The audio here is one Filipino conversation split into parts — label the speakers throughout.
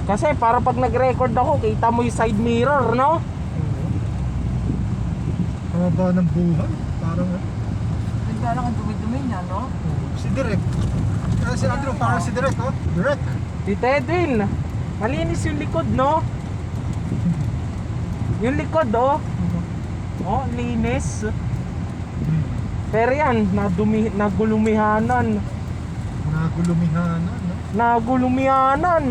Speaker 1: Kasi para pag nag-record ako, kita mo yung side mirror, no?
Speaker 2: Haba ng buhay. Parang
Speaker 3: Ganda lang ang dumi-dumi niya, no?
Speaker 2: si Direk. Si Andrew, parang si Direk, oh. Direk.
Speaker 1: Tito Edwin, malinis yung likod, no? Yung likod, oh. Oh, linis. Pero yan, nagulumihanan.
Speaker 2: Nagulumihanan, no?
Speaker 1: Nagulumihanan.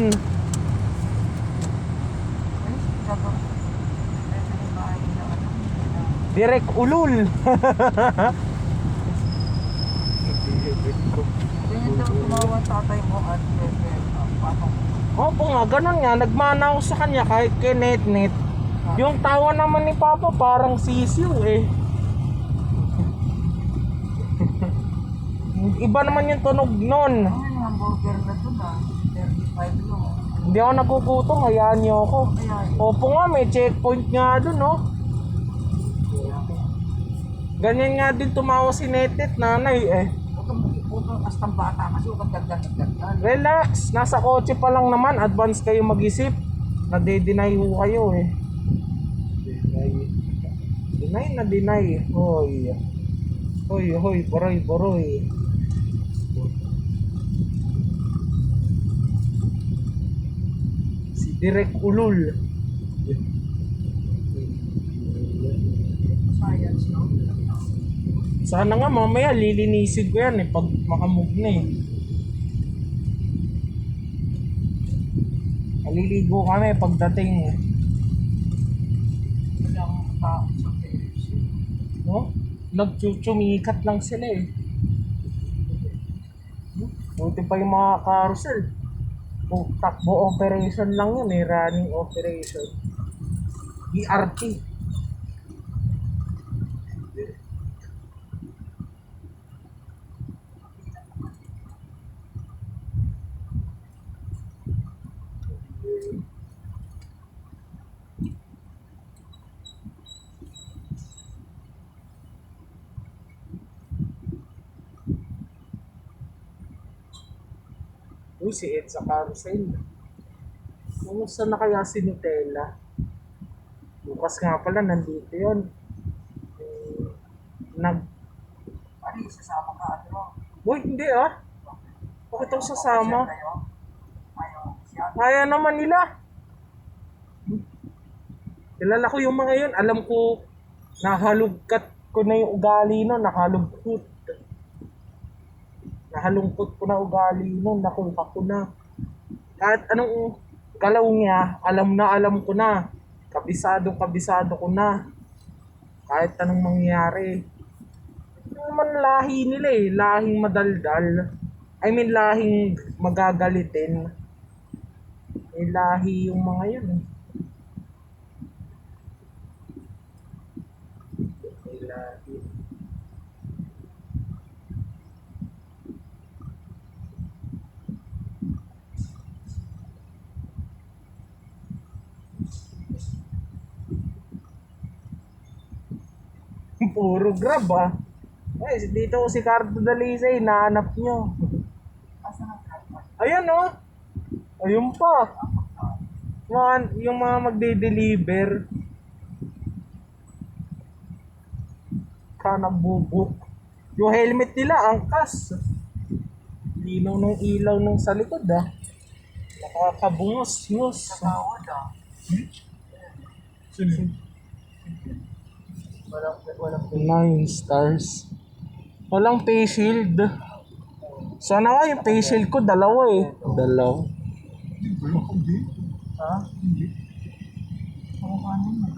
Speaker 3: Ay, sabi. Ito yung bahay na ano.
Speaker 1: Direk ulul.
Speaker 3: Ganyan daw tumawa ang tatay mo at patong.
Speaker 1: Opo nga, ganun nga. Nagmana ako sa kanya kahit kay Net. Yung tawa naman ni Papa parang sisiw eh. Iba naman yung tunog nun.
Speaker 3: Ano yung hamburger na dun 35 lang.
Speaker 1: Hindi ako nagugutom, hayaan niyo ako.
Speaker 3: Kaya
Speaker 1: Opo nga, may checkpoint nga dun, no? Ganyan nga din tumawa si Netet, nanay eh.
Speaker 3: huwag kang astang bata kasi huwag kang dagdag.
Speaker 1: Relax, nasa kotse pa lang naman, advance kayo mag-isip. Nade-deny ho kayo eh. Deny. Hoy, boroy. Si Direk Ulul.
Speaker 3: Science, no?
Speaker 1: Sana nga mamaya lilinisin ko yan eh pag makamove na eh. Maliligo kami pagdating.
Speaker 3: Walang tao sa KFC.
Speaker 1: No? Nagchuchumikat lang sila eh. Buti pa yung mga carousel. Takbo operation lang yun eh, running operation. BRT. Uy, si Ed sa carousel. Kumusta na kaya si Nutella? Bukas nga pala, nandito yun.
Speaker 3: Ano yung sasama ka, ano?
Speaker 1: Uy, hindi ah. Bakit ako sasama?
Speaker 3: Ayaw siya.
Speaker 1: Kaya naman nila. Kilala ko yung mga yun. Alam ko, nahalugkat ko na yung ugali nun. Nahalungkot ko na ugali nun. Nakuha ko na. Kahit anong galaw niya, alam ko na. Kabisado ko na. Kahit anong mangyari. Ito naman lahi nila eh. Lahing madaldal. I mean, lahing magagalitin. May lahi yung mga yun eh. May lahi. Puro grab ah. Eh, dito si Cardo Dalisay, nahanap nyo.
Speaker 3: Asa na ka?
Speaker 1: Ayan oh. Ayun pa. Yung mga magde-deliver. Kanang bubuk. Yung helmet nila, angkas. Linaw ng ilaw ng sa likod ah. Nakakabungos.
Speaker 3: Tawad Walang
Speaker 1: 9 stars. Walang face shield. Sana nga yung face shield ko, dalawa eh. Dalawa.
Speaker 3: ha? Oo, ano yun?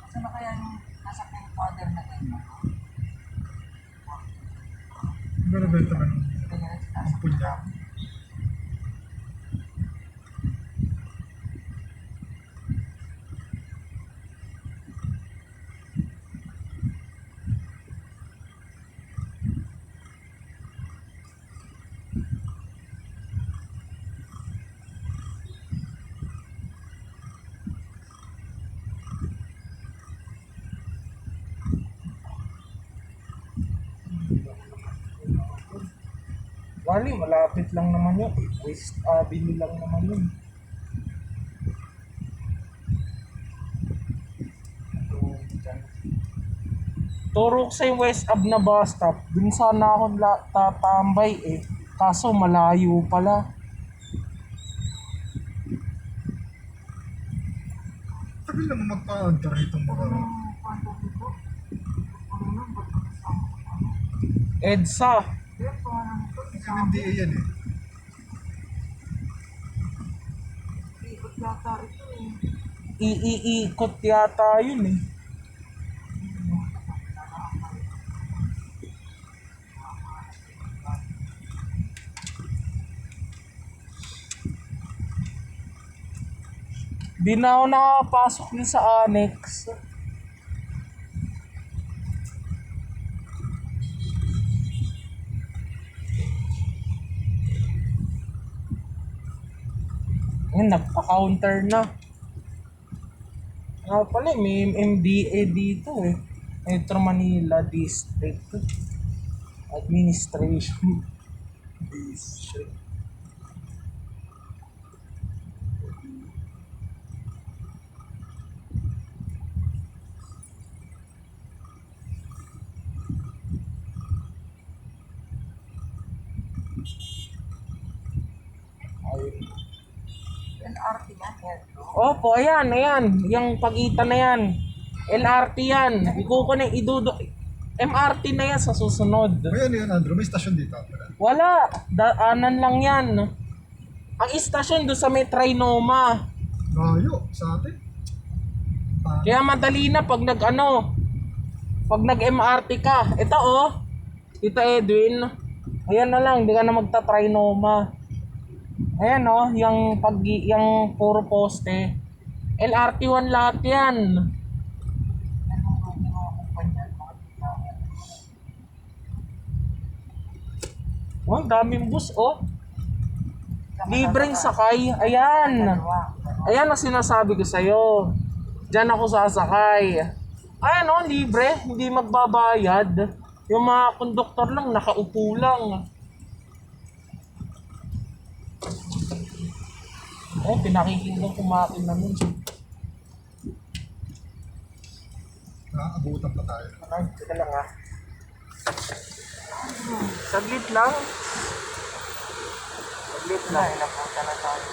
Speaker 3: Saan na kaya yung nasa pink powder na ganyan?
Speaker 2: Benta man.
Speaker 3: Ganyan na
Speaker 2: Ang punya.
Speaker 1: Ali, malapit lang naman yun. West Avenue lang naman yun. Turo ko sa yung West Ab na bus stop. Dun sana ako tatambay eh. Kaso malayo pala.
Speaker 2: Tagal naman magpa-enter itong mga
Speaker 3: Kwento dito. Ano lang, ba't ang isang
Speaker 1: EDSA.
Speaker 3: Kaya parang ito, isang
Speaker 2: MMDA yan eh.
Speaker 3: ikot yata ito eh.
Speaker 1: Iikot yata yun eh. Di na ako nakapasok din sa annex. Ngayon, nagpa-counter na. Pala, may MDA dito eh. Metro Manila District Administration District. Ayun.
Speaker 3: LRT yan, yan.
Speaker 1: Opo, ayan. Yung pagitan na yan. LRT yan. Ikukunin, idudo. MRT na yan sa susunod.
Speaker 2: May ano yan, Andrew? May stasyon dito.
Speaker 1: Wala. Daanan lang yan. Ang istasyon doon sa may Trinoma.
Speaker 2: Layo sa atin.
Speaker 1: Kaya madali na pag pag nag-MRT ka. Ito oh. Tito Edwin. Ayan na lang, hindi ka na magta-Trinoma. Ayan oh, yung puro poste. LRT1 lahat yan. Oh, daming bus oh. Libreng sakay. Ayan. Ayan ang sinasabi ko sa'yo. Diyan ako sasakay. Ayan oh, libre. Hindi magbabayad. Yung mga konduktor lang, nakaupo lang. Oh, pinakikinggan kumain na nun.
Speaker 2: Nakaabutan pa tayo.
Speaker 1: Ay, teka lang ah. Saglit lang. Saglit lang.
Speaker 3: Napunta na tayo.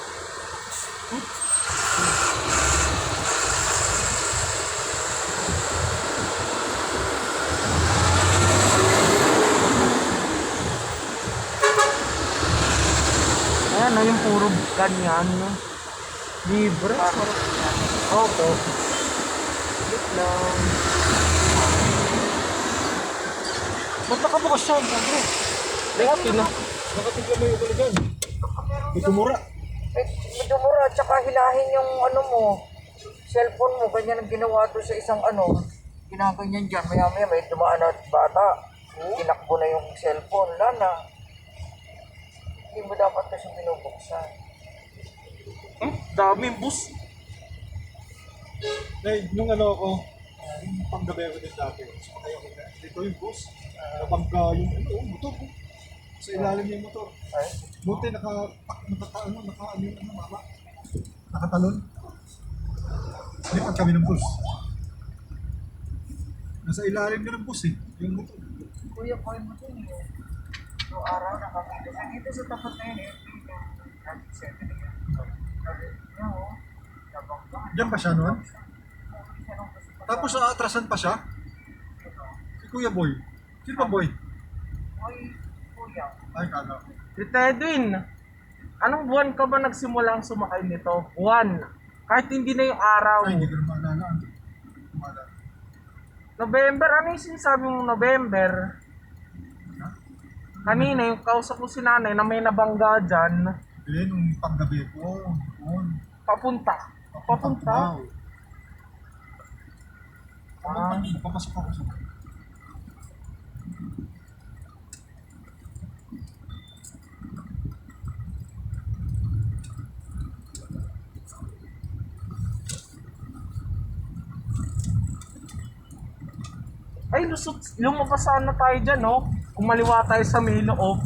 Speaker 1: Ayan na yung puro ganyan. Libre. Opo. Saglit lang. Ba't nakabukas siya, bro? Teka,
Speaker 2: Nakatigla mo yung talagan. Ito mura.
Speaker 3: Medyo mura, tsaka hilahin yung ano mo, cellphone mo, ganyan ang ginawa doon sa isang ginaganyan dyan, maya may dumaan na bata, tinakbo na yung cellphone, lana. Hindi mo dapat kasi binubuksan.
Speaker 1: daming bus.
Speaker 2: Dahil nung ako, yung panggabi ko din dati. So kayo kita. Dito yung bus. Napangga yung motor ko. Sa ilalim yung motor.
Speaker 3: Ay,
Speaker 2: Buti nakatalon. Lipat kami ng bus. Nasa ilalim niya ng bus eh. Yung motor.
Speaker 3: kuya ko mo din eh. Noong araw nakakita siya dito sa tapat na yun eh. Sabi niya nabangga.
Speaker 2: Diyan pa siya noon?
Speaker 3: Siya nung kasi
Speaker 2: Tapos atrasan pa siya? Si Kuya Boy. Sino ba Boy?
Speaker 3: Oy, kuya.
Speaker 2: Ay, kala ko.
Speaker 1: Tito Edwin, anong buwan ka ba nagsimulang sumakay nito? Buwan. Kahit hindi na yung araw.
Speaker 2: Ay, hindi ko na maalala. Maalala.
Speaker 1: November, ano yung sinasabi mong November?
Speaker 2: Ha?
Speaker 1: Kanina, yung kausap ko si nanay na may nabangga dyan.
Speaker 2: Eh, nung panggabi ko. Noon.
Speaker 1: Papunta. Papunta.
Speaker 2: Papasok ako sa
Speaker 1: Ay, lumabas sana tayo dyan, no? Kumaliwa tayo sa Milo Off.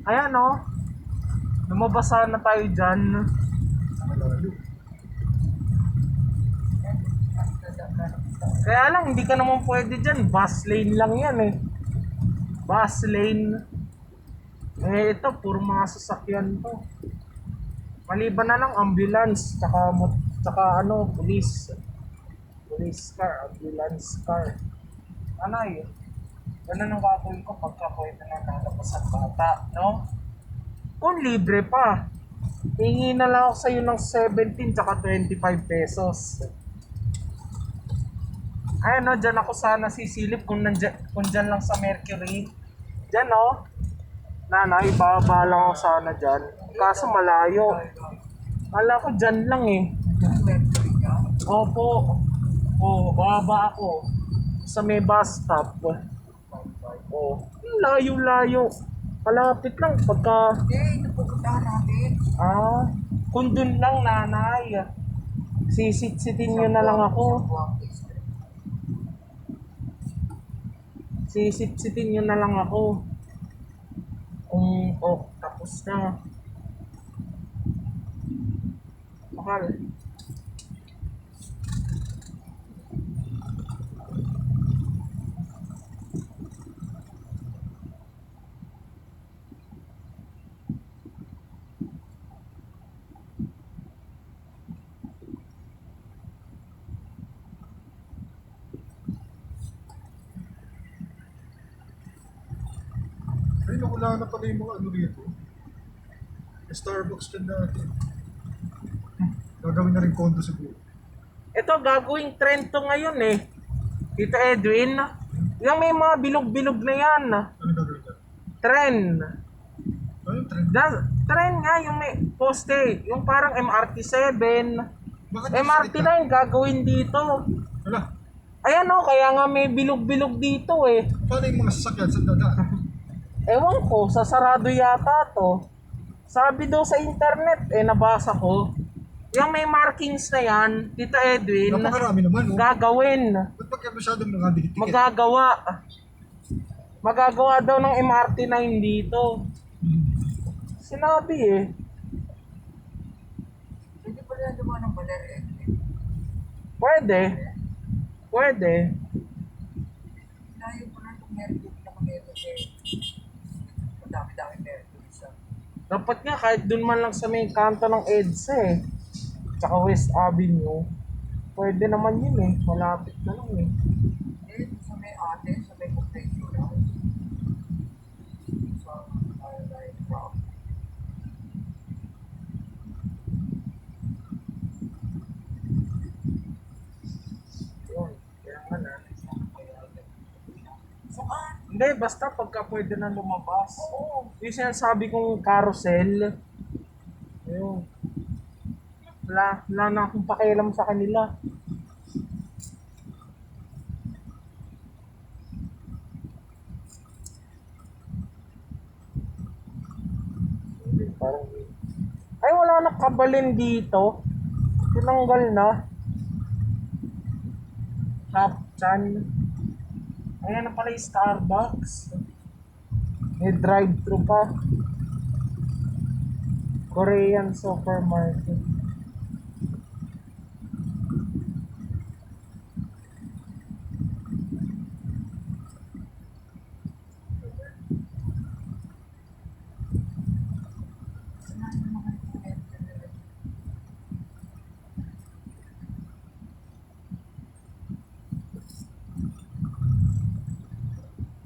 Speaker 1: Ayan oh. Lumabasa na tayo dyan.
Speaker 2: Malayo.
Speaker 1: Kaya lang, hindi ka naman pwede dyan. Bus lane lang yan eh. Bus lane. Eh ito, puro mga sasakyan to. Maliban na lang ambulance, tsaka ano, police. Police car, ambulance car. Anay, ganun ang gagawin ko pagka pwede na lalabas ang bata, no? Kung libre pa, hingi na lang ako sa'yo ng 17 tsaka 25 pesos. Ayun no, dyan ako sana sisilip kung dyan lang sa Mercury. Dyan no, nanay, bababa lang ako sana dyan. Kaso malayo. Kala ko dyan lang eh. Opo. Oh, bababa ako. Sa may bus stop. Oh, layo-layo. Palapit lang pagka...
Speaker 3: Hindi, ito pupuntahan natin.
Speaker 1: Kung dun lang nanay. Sisit-sitin nyo na lang ako. Sisit-sitin nyo na lang ako. Kung tapos na. Mahal.
Speaker 2: Ay, nawala na pala yung mga ano dito. Starbucks dyan dati. Gagawin na rin condo siguro.
Speaker 1: Ito, gagawing trend to ngayon eh. Tito Edwin. Yung may mga bilog-bilog na yan.
Speaker 2: Ano gagawin dyan?
Speaker 1: Trend.
Speaker 2: Ano yung trend?
Speaker 1: Trend nga yung may poste. Yung parang MRT7.
Speaker 2: Bakit
Speaker 1: MRT9 gagawin dito.
Speaker 2: Wala.
Speaker 1: Ayan o, kaya nga may bilog-bilog dito eh.
Speaker 2: Paano yung mga sasakyan sa dadaan?
Speaker 1: Ewan ko, sasarado yata to. Sabi daw sa internet, nabasa ko. Yung may markings na yan, Tito Edwin,
Speaker 2: Napakarami naman, no?
Speaker 1: gagawin.
Speaker 2: Ba't pagka masyadong nakadikit-dikit?
Speaker 1: Magagawa daw ng MRT9 dito. Sinabi eh.
Speaker 3: Hindi pala yan dumaan ng baler eh.
Speaker 1: Pwede. Pwede.
Speaker 3: Layo po na itong Mercury na Manila eh. Madami-dami Mercury sa...
Speaker 1: Dapat nga kahit dun man lang sa may kanto ng EDSA eh. Tsaka West Avenue. Pwede naman yun eh. Malapit na lang eh.
Speaker 3: Eh, sa may ate, sa may compression na. Sa Highlight Rock.
Speaker 1: Yun. Kaya nga na.
Speaker 3: Saan?
Speaker 1: Hindi, basta pagka pwede na lumabas.
Speaker 3: Oo.
Speaker 1: Yung sinasabi kong carousel. Ayun. Wala na akong pakialam sa kanila. Parang... Ay, wala na kabalin dito. Tinanggal na. Shopchan. Ayan na pala yung Starbucks. May drive-thru pa. Korean supermarket.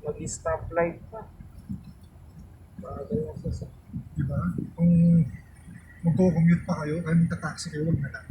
Speaker 1: Mag-stoplight pa. Bagay na sa...
Speaker 2: Diba? Kung magko-commute pa kayo, kaya magta-taxi kayo, huwag na lang.